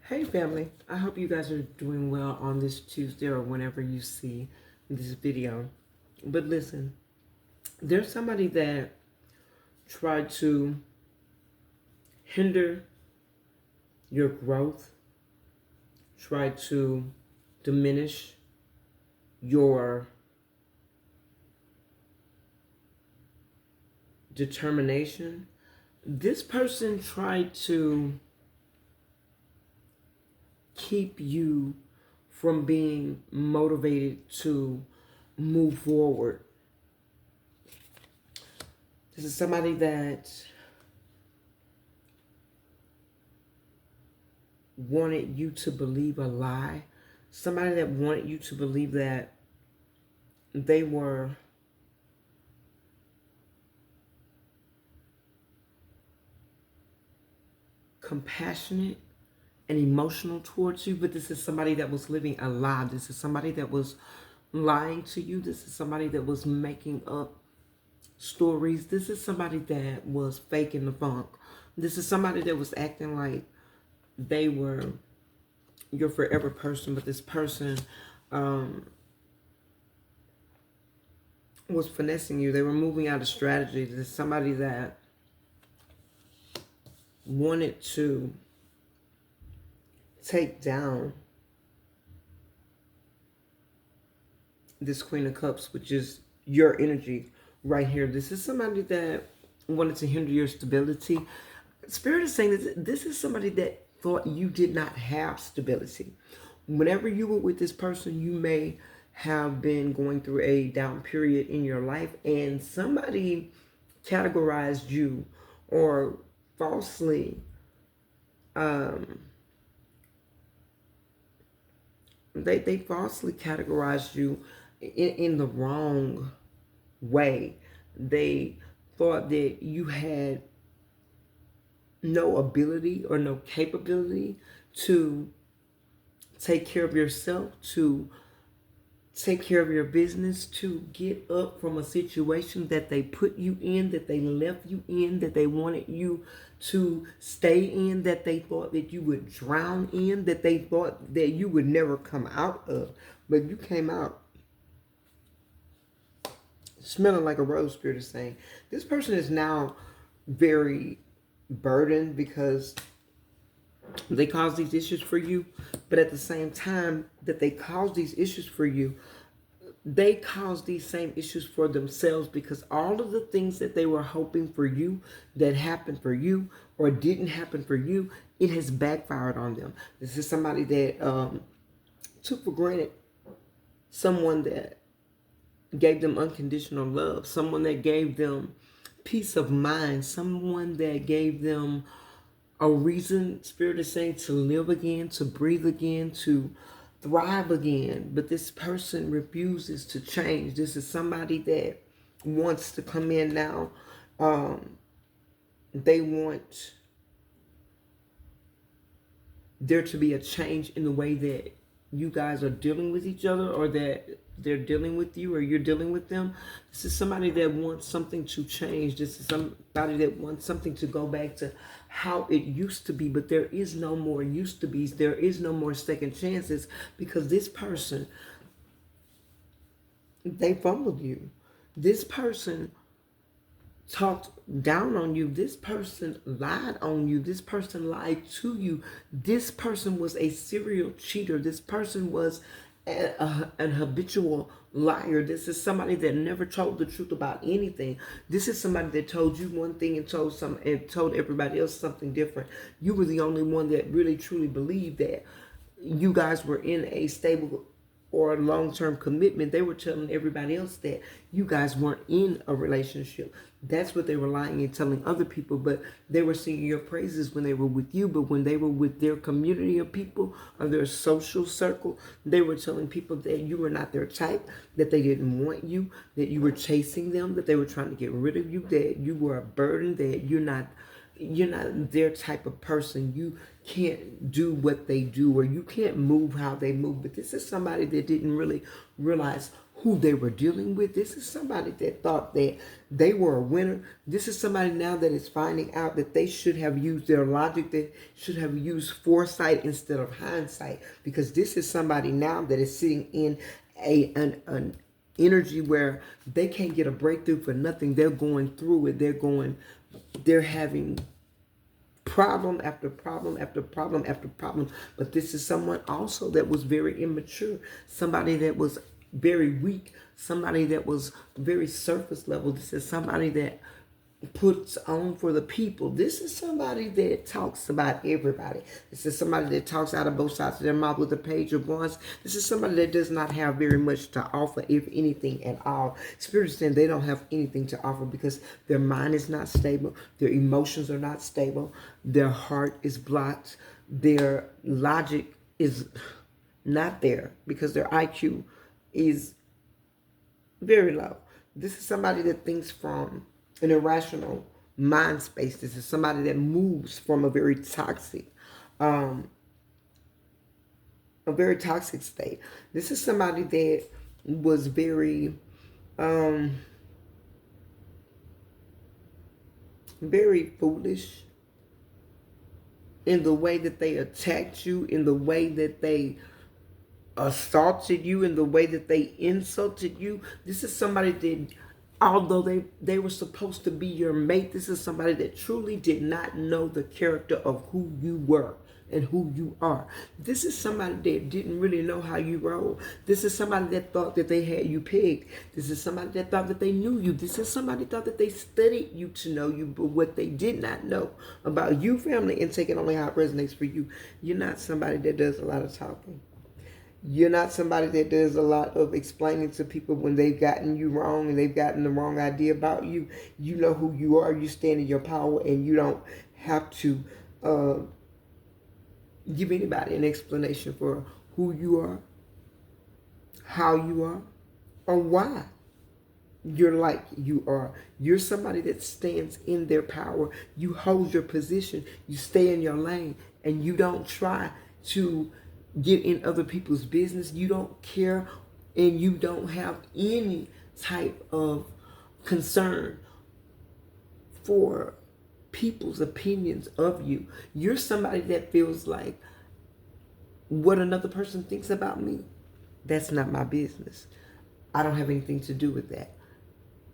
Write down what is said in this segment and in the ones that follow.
Hey family, I hope you guys are doing well on this Tuesday or whenever you see this video. But listen, there's somebody that tried to hinder your growth, tried to diminish your determination. This person tried to keep you from being motivated to move forward. This is somebody that wanted you to believe a lie. Somebody that wanted you to believe that they were compassionate and emotional towards you, but this is somebody that was living a lie. This is somebody that was lying to you. This is somebody that was making up stories. This is somebody that was faking the funk. This is somebody that was acting like they were your forever person, but this person was finessing you. They were moving out of strategy. This is somebody that wanted to take down this Queen of Cups, which is your energy right here. This is somebody that wanted to hinder your stability. Spirit is saying that this is somebody that thought you did not have stability. Whenever you were with this person, you may have been going through a down period in your life, and somebody categorized you or falsely they falsely categorized you in the wrong way. They thought that you had no ability or no capability to take care of yourself, to take care of your business, to get up from a situation that they put you in, that they left you in, that they wanted you to stay in, that they thought that you would drown in, that they thought that you would never come out of. But you came out smelling like a rose. Spirit is saying this person is now very burdened because they caused these issues for you, but at the same time that they caused these issues for you, they caused these same issues for themselves, because all of the things that they were hoping for you that happened for you or didn't happen for you, it has backfired on them. This is somebody that took for granted someone that gave them unconditional love, someone that gave them peace of mind, someone that gave them a reason, Spirit is saying, to live again, to breathe again, to thrive again. But this person refuses to change. This is somebody that wants to come in now. They want there to be a change in the way that you guys are dealing with each other, or that they're dealing with you, or you're dealing with them. This is somebody that wants something to change. This is somebody that wants something to go back to how it used to be, but there is no more used to be's. There is no more second chances, because this person, they fumbled you. This person talked down on you. This person lied on you. This person lied to you. This person was a serial cheater. This person was an habitual liar. This is somebody that never told the truth about anything. This is somebody that told you one thing and told everybody else something different. You were the only one that really truly believed that you guys were in a stable or a long-term commitment. They were telling everybody else that you guys weren't in a relationship. That's what they were lying and telling other people, but they were singing your praises when they were with you. But when they were with their community of people or their social circle, they were telling people that you were not their type, that they didn't want you, that you were chasing them, that they were trying to get rid of you, that you were a burden, that you're not their type of person. You can't do what they do, or you can't move how they move. But this is somebody that didn't really realize who they were dealing with. This is somebody that thought that they were a winner. This is somebody now that is finding out that they should have used their logic, they should have used foresight instead of hindsight. Because this is somebody now that is sitting in an energy where they can't get a breakthrough for nothing. They're going through it. They're having problem after problem after problem after problem. But this is someone also that was very immature, somebody that was very weak, somebody that was very surface level. This is somebody that puts on for the people. This is somebody that talks about everybody. This is somebody that talks out of both sides of their mouth with a page of wands. This is somebody that does not have very much to offer, if anything at all. Spirit is saying they don't have anything to offer because their mind is not stable, their emotions are not stable, their heart is blocked, their logic is not there because their IQ is very low. This is somebody that thinks from an irrational mind space. This is somebody that moves from a very toxic state. This is somebody that was very very foolish in the way that they attacked you, in the way that they assaulted you, in the way that they insulted you. This is somebody that, although they were supposed to be your mate, this is somebody that truly did not know the character of who you were and who you are. This is somebody that didn't really know how you roll. This is somebody that thought that they had you pegged. This is somebody that thought that they knew you. This is somebody that thought that they studied you to know you. But what they did not know about you, family, and take it only how it resonates for you. You're not somebody that does a lot of talking. You're not somebody that does a lot of explaining to people when they've gotten you wrong and they've gotten the wrong idea about you. You know who you are. You stand in your power, and you don't have to give anybody an explanation for who you are, how you are, or why you're like you are. You're somebody that stands in their power. You hold your position. You stay in your lane, and you don't try to get in other people's business. You don't care, and you don't have any type of concern for people's opinions of you. You're somebody that feels like what another person thinks about me, that's not my business. I don't have anything to do with that.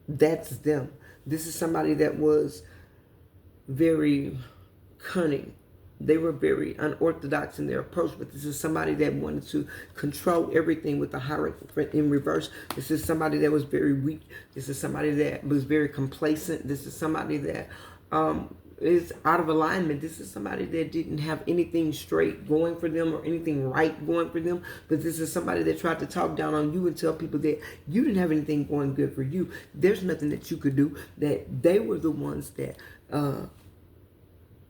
That's them. This is somebody that was very cunning. They were very unorthodox in their approach, but this is somebody that wanted to control everything with the Hierophant in reverse. This is somebody that was very weak. This is somebody that was very complacent. This is somebody that is out of alignment. This is somebody that didn't have anything straight going for them or anything right going for them. But this is somebody that tried to talk down on you and tell people that you didn't have anything going good for you. There's nothing that you could do, that they were the ones that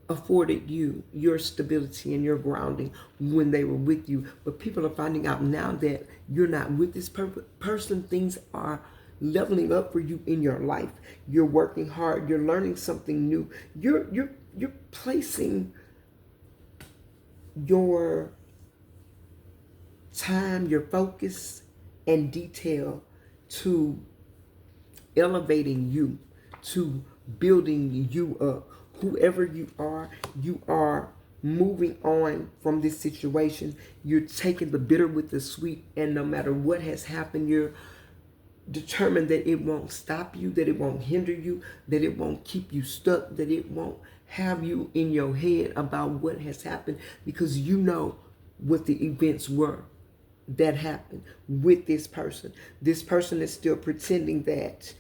afforded you your stability and your grounding when they were with you. But people are finding out now that you're not with this person. Things are leveling up for you in your life. You're working hard. You're learning something new. You're placing your time, your focus, and detail to elevating you, to building you up. Whoever you are moving on from this situation. You're taking the bitter with the sweet, and no matter what has happened, you're determined that it won't stop you, that it won't hinder you, that it won't keep you stuck, that it won't have you in your head about what has happened, because you know what the events were that happened with this person. This person is still pretending that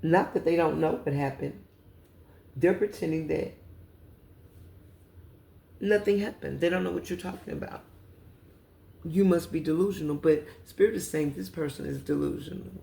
not that they don't know what happened. They're pretending that nothing happened. They don't know what you're talking about. You must be delusional. But Spirit is saying this person is delusional.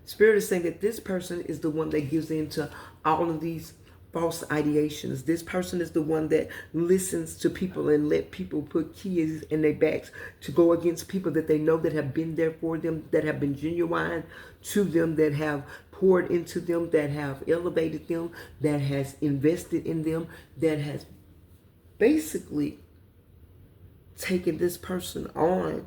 Spirit is saying that this person is the one that gives in to all of these false ideations. This person is the one that listens to people and let people put keys in their backs to go against people that they know that have been there for them, that have been genuine to them, that have poured into them, that have elevated them, that has invested in them, that has basically taking this person on.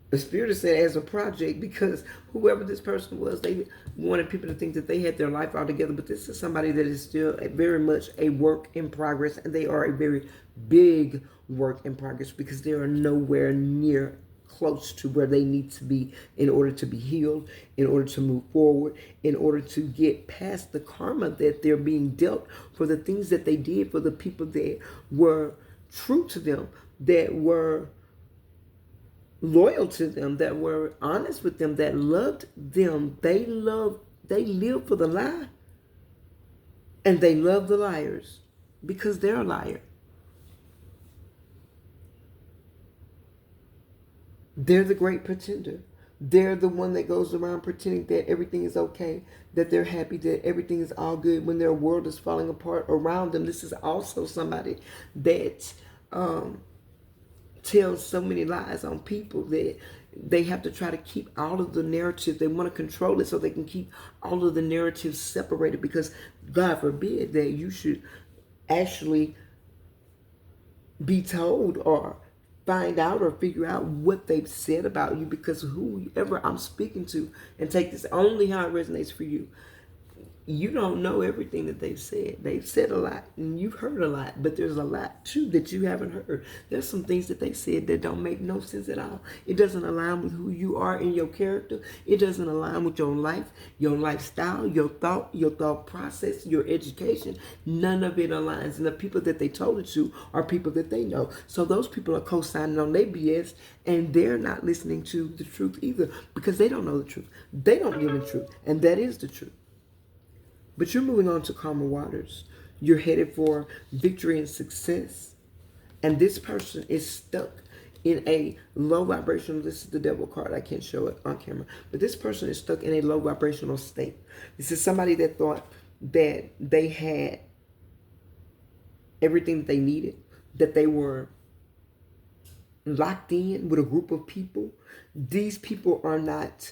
The Spirit said as a project, because whoever this person was, they wanted people to think that they had their life all together. But this is somebody that is still very much a work in progress, and they are a very big work in progress because they are nowhere near close to where they need to be in order to be healed, in order to move forward, in order to get past the karma that they're being dealt for the things that they did for the people that were true to them, that were loyal to them, that were honest with them, that loved them. They live for the lie, and they love the liars because they're a liar. They're the great pretender. They're the one that goes around pretending that everything is okay, that they're happy, that everything is all good when their world is falling apart around them. This is also somebody that tells so many lies on people that they have to try to keep all of the narrative. They want to control it so they can keep all of the narratives separated, because God forbid that you should actually be told or find out or figure out what they've said about you, because whoever I'm speaking to, and take this only how it resonates for you, you don't know everything that they've said. They've said a lot and you've heard a lot, but there's a lot too that you haven't heard. There's some things that they said that don't make no sense at all. It doesn't align with who you are in your character. It doesn't align with your life, your lifestyle, your thought process, your education. None of it aligns. And the people that they told it to are people that they know. So those people are co-signing on their BS, and they're not listening to the truth either, because they don't know the truth. They don't live in truth, and that is the truth. But you're moving on to calmer waters. You're headed for victory and success. And this person is stuck in a low vibrational, this is the devil card, I can't show it on camera, but this person is stuck in a low vibrational state. This is somebody that thought that they had everything that they needed, that they were locked in with a group of people. These people are not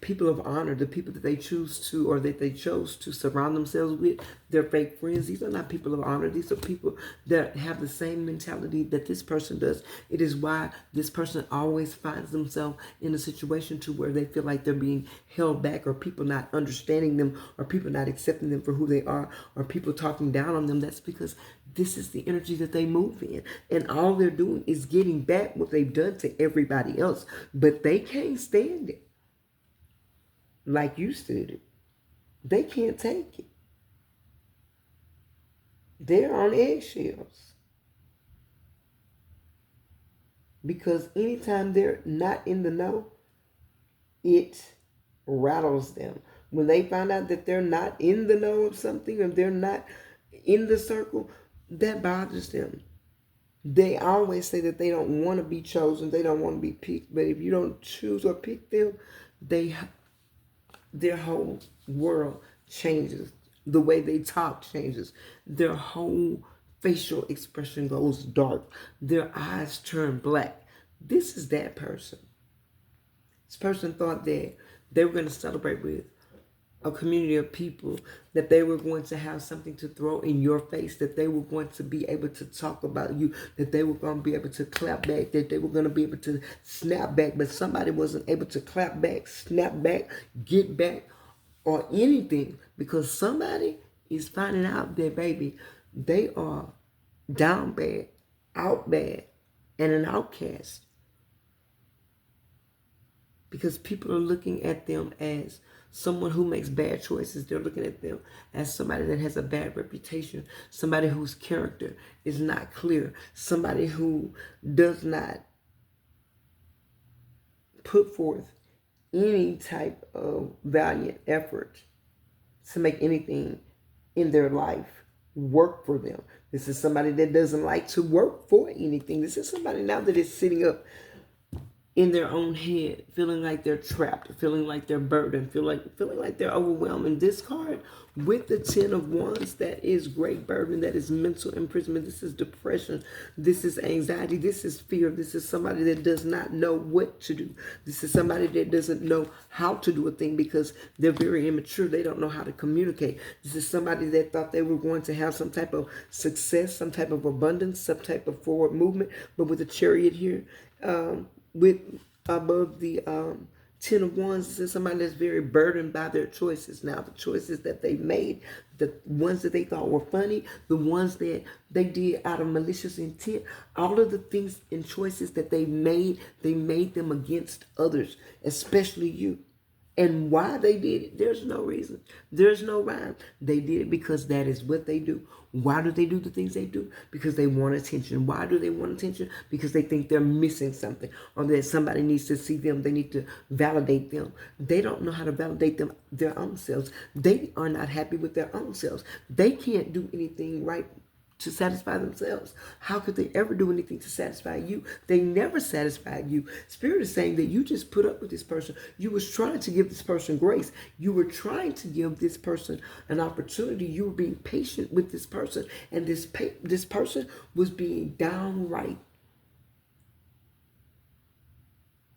people of honor. The people that they choose to, or that they chose to surround themselves with, they're fake friends. These are not people of honor. These are people that have the same mentality that this person does. It is why this person always finds themselves in a situation to where they feel like they're being held back, or people not understanding them, or people not accepting them for who they are, or people talking down on them. That's because this is the energy that they move in, and all they're doing is getting back what they've done to everybody else, but they can't stand it. Like you stood it. They can't take it. They're on eggshells. Because anytime they're not in the know, it rattles them. When they find out that they're not in the know of something, or they're not in the circle, that bothers them. They always say that they don't want to be chosen. They don't want to be picked. But if you don't choose or pick them, their whole world changes. The way they talk changes. Their whole facial expression goes dark. Their eyes turn black. This is that person. This person thought that they were going to celebrate with a community of people, that they were going to have something to throw in your face, that they were going to be able to talk about you, that they were going to be able to clap back, that they were going to be able to snap back, but somebody wasn't able to clap back, snap back, get back, or anything, because somebody is finding out that, baby, they are down bad, out bad, and an outcast. Because people are looking at them as someone who makes bad choices. They're looking at them as somebody that has a bad reputation, somebody whose character is not clear, somebody who does not put forth any type of valiant effort to make anything in their life work for them. This is somebody that doesn't like to work for anything. This is somebody now that is sitting up in their own head, feeling like they're trapped, feeling like they're burdened, feeling like they're overwhelmed. And this card with the 10 of Wands, that is great burden, that is mental imprisonment, this is depression, this is anxiety, this is fear, this is somebody that does not know what to do. This is somebody that doesn't know how to do a thing because they're very immature. They don't know how to communicate. This is somebody that thought they were going to have some type of success, some type of abundance, some type of forward movement, but with a Chariot here, with above the 10 of Wands, this is somebody that's very burdened by their choices. Now, the choices that they made, the ones that they thought were funny, the ones that they did out of malicious intent, all of the things and choices that they made them against others, especially you. And why they did it, there's no reason. There's no rhyme. They did it because that is what they do. Why do they do the things they do? Because they want attention. Why do they want attention? Because they think they're missing something or that somebody needs to see them. They need to validate them. They don't know how to validate their own selves. They are not happy with their own selves. They can't do anything right to satisfy themselves. How could they ever do anything to satisfy you? They never satisfied you. Spirit is saying that you just put up with this person. You was trying to give this person grace. You were trying to give this person an opportunity. You were being patient with this person. And this person was being downright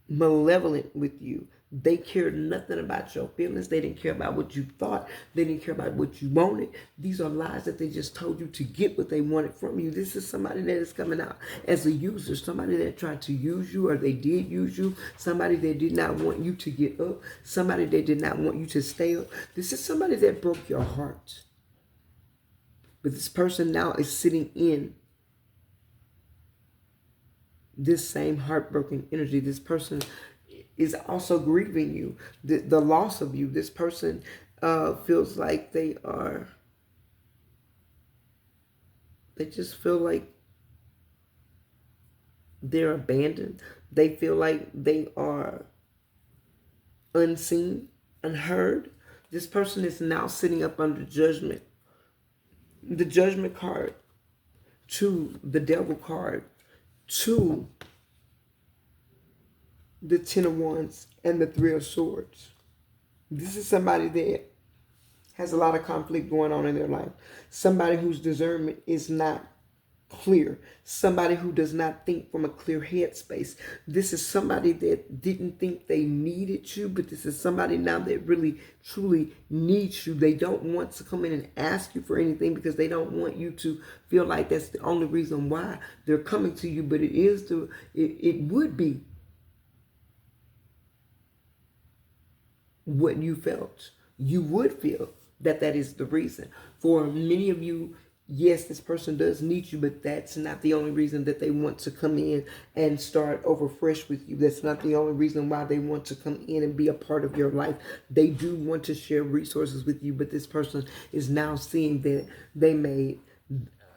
malevolent with you. They cared nothing about your feelings. They didn't care about what you thought. They didn't care about what you wanted. These are lies that they just told you to get what they wanted from you. This is somebody that is coming out as a user, somebody that tried to use you, or they did use you, somebody that did not want you to get up, somebody that did not want you to stay up. This is somebody that broke your heart. But this person now is sitting in this same heartbroken energy. This person is also grieving you, the loss of you. This person feels like they just feel like they're abandoned. They feel like they are unseen, unheard. This person is now sitting up under judgment. The Judgment card to the Devil card to the 10 of Wands and the 3 of Swords. This is somebody that has a lot of conflict going on in their life. Somebody whose discernment is not clear. Somebody who does not think from a clear headspace. This is somebody that didn't think they needed you, but this is somebody now that really, truly needs you. They don't want to come in and ask you for anything because they don't want you to feel like that's the only reason why they're coming to you, but it would be what you felt. You would feel that is the reason. For many of you, yes, this person does need you, but that's not the only reason that they want to come in and start over fresh with you. That's not the only reason why they want to come in and be a part of your life. They do want to share resources with you, but this person is now seeing that they made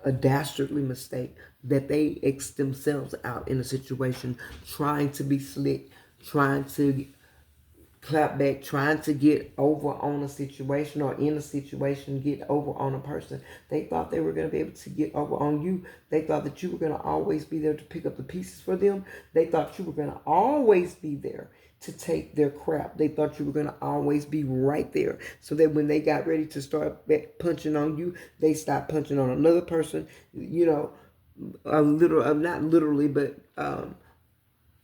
a dastardly mistake, that they X themselves out in a situation, trying to be slick, trying to clap back, trying to get over on a situation or in a situation, get over on a person. They thought they were going to be able to get over on you. They thought that you were going to always be there to pick up the pieces for them. They thought you were going to always be there to take their crap. They thought you were going to always be right there, so that when they got ready to start punching on you, they stopped punching on another person. You know, not literally, but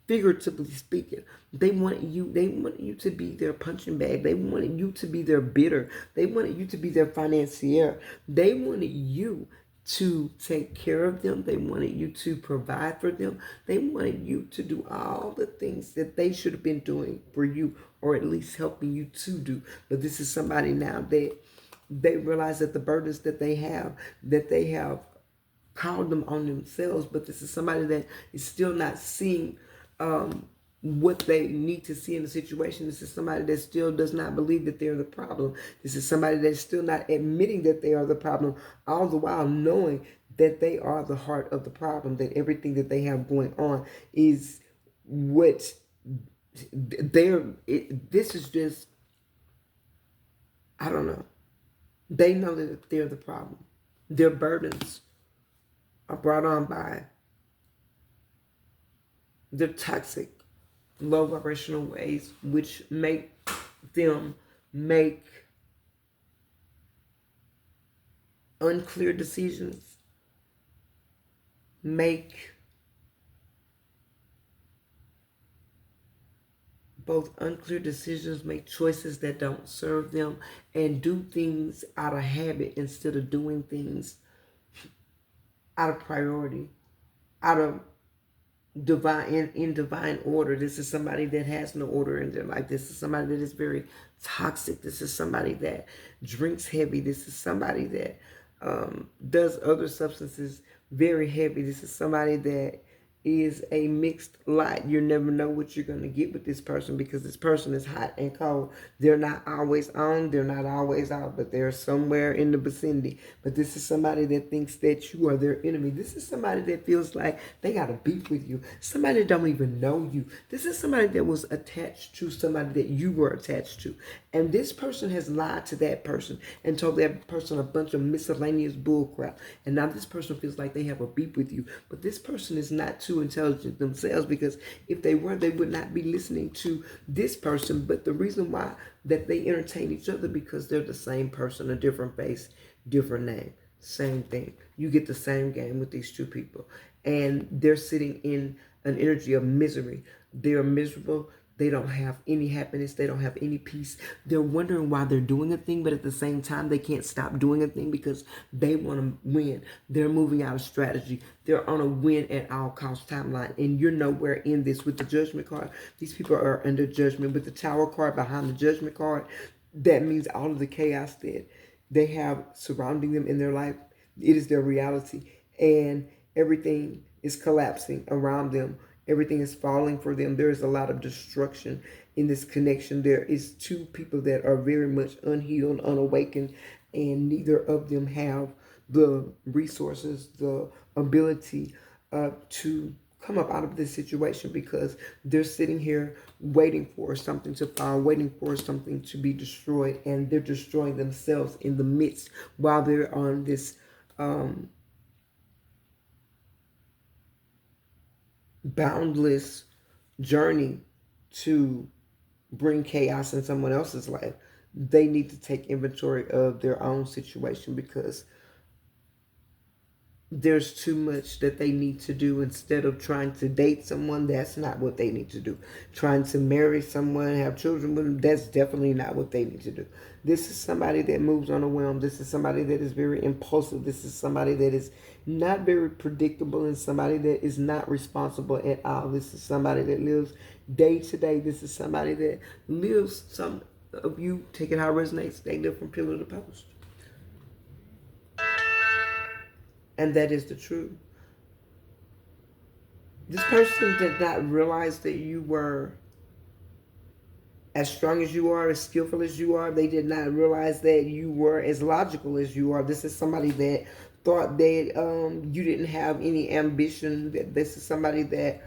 figuratively speaking. They wanted you to be their punching bag. They wanted you to be their bidder. They wanted you to be their financier. They wanted you to take care of them. They wanted you to provide for them. They wanted you to do all the things that they should have been doing for you, or at least helping you to do. But this is somebody now that they realize that the burdens that they have called them on themselves. But this is somebody that is still not seeing what they need to see in the situation. This is somebody that still does not believe that they're the problem. This is somebody that's still not admitting that they are the problem, all the while knowing that they are the heart of the problem, that everything that they have going on is what this is just, I don't know. They know that they're the problem. Their burdens are brought on by their toxic low vibrational ways, which make them make unclear decisions, make both unclear decisions, make choices that don't serve them, and do things out of habit instead of doing things out of priority, out of divine in divine order. This is somebody that has no order in their life. This is somebody that is very toxic. This is somebody that drinks heavy. This is somebody that does other substances very heavy. This is somebody that is a mixed lot. You never know what you're going to get with this person, because this person is hot and cold. They're not always on, they're not always out, but they're somewhere in the vicinity. But this is somebody that thinks that you are their enemy. This is somebody that feels like they got a beef with you. Somebody that don't even know you. This is somebody that was attached to somebody that you were attached to. And this person has lied to that person and told that person a bunch of miscellaneous bullcrap. And now this person feels like they have a beef with you. But this person is not too intelligent themselves, because if they were, they would not be listening to this person. But the reason why that they entertain each other, because they're the same person, a different face, different name, same thing. You get the same game with these two people. And they're sitting in an energy of misery. They're miserable. They don't have any happiness. They don't have any peace. They're wondering why they're doing a thing, but at the same time, they can't stop doing a thing because they want to win. They're moving out of strategy. They're on a win at all cost timeline, and you're nowhere in this. With the Judgment card, these people are under judgment. With the Tower card behind the Judgment card, that means all of the chaos that they have surrounding them in their life, it is their reality, and everything is collapsing around them. Everything is falling for them. There is a lot of destruction in this connection. There is two people that are very much unhealed, unawakened, and neither of them have the resources, the ability to come up out of this situation, because they're sitting here waiting for something to fall, waiting for something to be destroyed, and they're destroying themselves in the midst while they're on this boundless journey to bring chaos in someone else's life. They need to take inventory of their own situation, because there's too much that they need to do. Instead of trying to date someone, that's not what they need to do. Trying to marry someone, have children with them, that's definitely not what they need to do. This is somebody that moves on a whim. This is somebody that is very impulsive. This is somebody that is not very predictable, and somebody that is not responsible at all. This is somebody that lives day to day. This is somebody that lives, some of you, take it how it resonates, they live from pillar to post. And that is the truth. This person did not realize that you were as strong as you are, as skillful as you are. They did not realize that you were as logical as you are. This is somebody that thought that you didn't have any ambition. That this is somebody that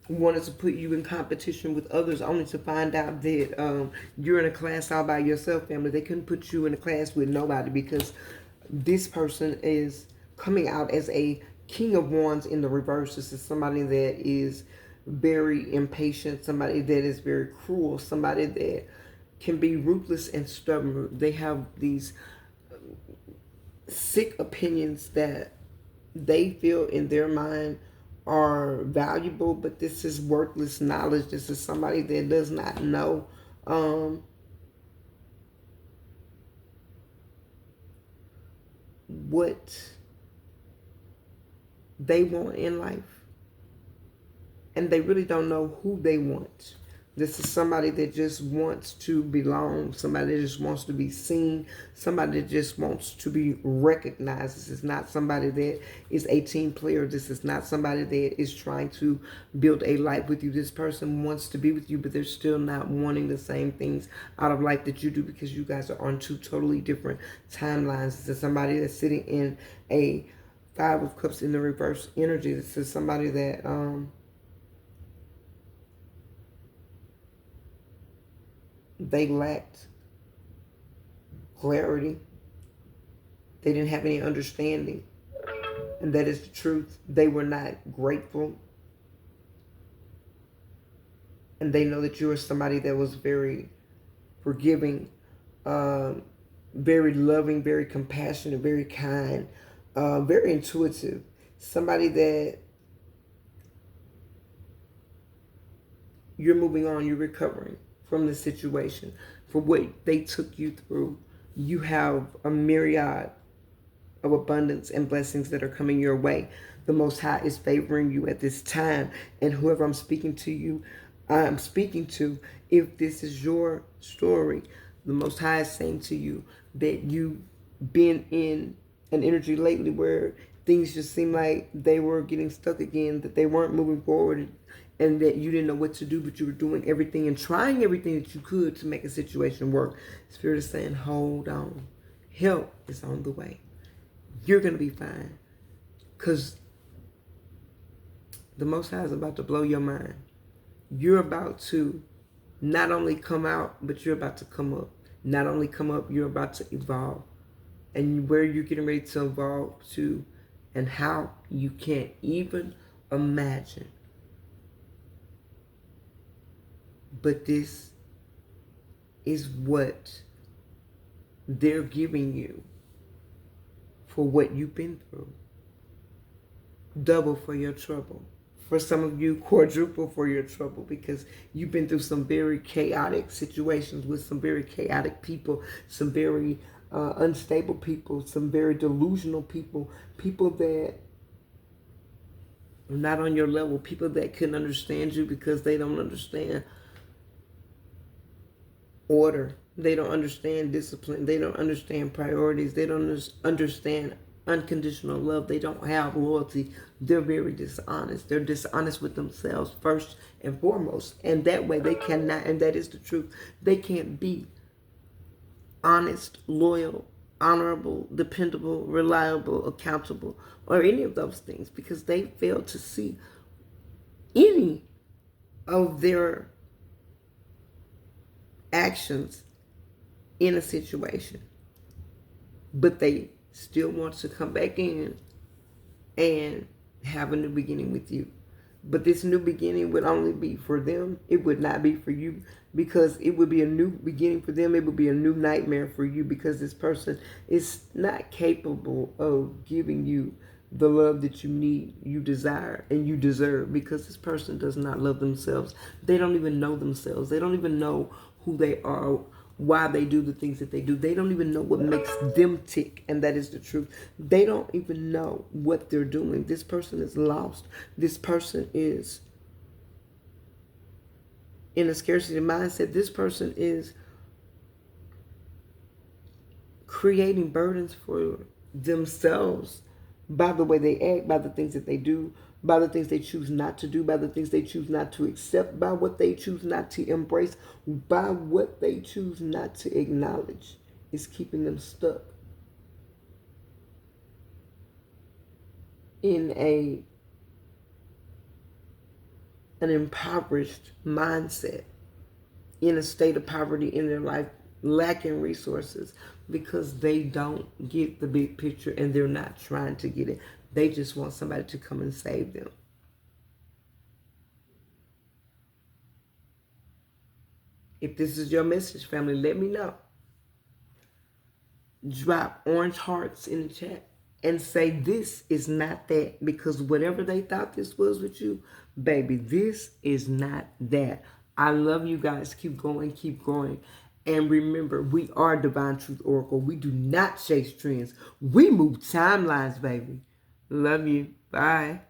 wanted to put you in competition with others, only to find out that you're in a class all by yourself, family. They couldn't put you in a class with nobody, because this person is coming out as a King of Wands in the reverse. This is somebody that is very impatient, somebody that is very cruel, somebody that can be ruthless and stubborn. They have these sick opinions that they feel in their mind are valuable, but this is worthless knowledge. This is somebody that does not know what they want in life, and they really don't know who they want. This is somebody that just wants to belong, somebody that just wants to be seen, somebody that just wants to be recognized. This is not somebody that is a team player. This is not somebody that is trying to build a life with you. This person wants to be with you, but they're still not wanting the same things out of life that you do, because you guys are on two totally different timelines. This is somebody that's sitting in a Five of Cups in the reverse energy. This is somebody that they lacked clarity. They didn't have any understanding. And that is the truth. They were not grateful. and they know that you are somebody that was very forgiving, um, very loving, very compassionate, very kind, very intuitive. Somebody that you're moving on, you're recovering from the situation, for what they took you through. You have a myriad of abundance and blessings that are coming your way. The Most High is favoring you at this time. And whoever I'm speaking to, if this is your story, the Most High is saying to you that you've been in an energy lately where things just seem like they were getting stuck again, that they weren't moving forward, and that you didn't know what to do, but you were doing everything and trying everything that you could to make a situation work. Spirit is saying, hold on. Help is on the way. You're going to be fine. Because the Most High is about to blow your mind. You're about to not only come out, but you're about to come up. Not only come up, you're about to evolve. And where you're getting ready to evolve to, and how, you can't even imagine. But this is what they're giving you for what you've been through. Double for your trouble. For some of you, quadruple for your trouble, because you've been through some very chaotic situations with some very chaotic people, some very unstable people, some very delusional people, people that are not on your level, people that couldn't understand you because they don't understand order. They don't understand discipline. They don't understand priorities. They don't understand unconditional love. They don't have loyalty. They're very dishonest. They're dishonest with themselves first and foremost. And that way they cannot, and that is the truth, they can't be honest, loyal, honorable, dependable, reliable, accountable, or any of those things, because they fail to see any of their actions in a situation. But they still want to come back in and have a new beginning with you. But this new beginning would only be for them. It would not be for you, because it would be a new beginning for them. It would be a new nightmare for you, because this person is not capable of giving you the love that you need, you desire, and you deserve, because this person does not love themselves. They don't even know themselves. They don't even know who they are, why they do the things that they do. They don't even know what makes them tick, and that is the truth. They don't even know what they're doing. This person is lost. This person is in a scarcity mindset. This person is creating burdens for themselves by the way they act, by the things that they do, by the things they choose not to do, by the things they choose not to accept, by what they choose not to embrace, by what they choose not to acknowledge, is keeping them stuck in an impoverished mindset, in a state of poverty in their life, lacking resources, because they don't get the big picture, and they're not trying to get it. They just want somebody to come and save them. If this is your message, family, let me know. Drop orange hearts in the chat and say this is not that, because whatever they thought this was with you, baby, this is not that. I love you guys. Keep going, keep growing. And remember, we are Divine Truth Oracle. We do not chase trends. We move timelines, baby. Love you. Bye.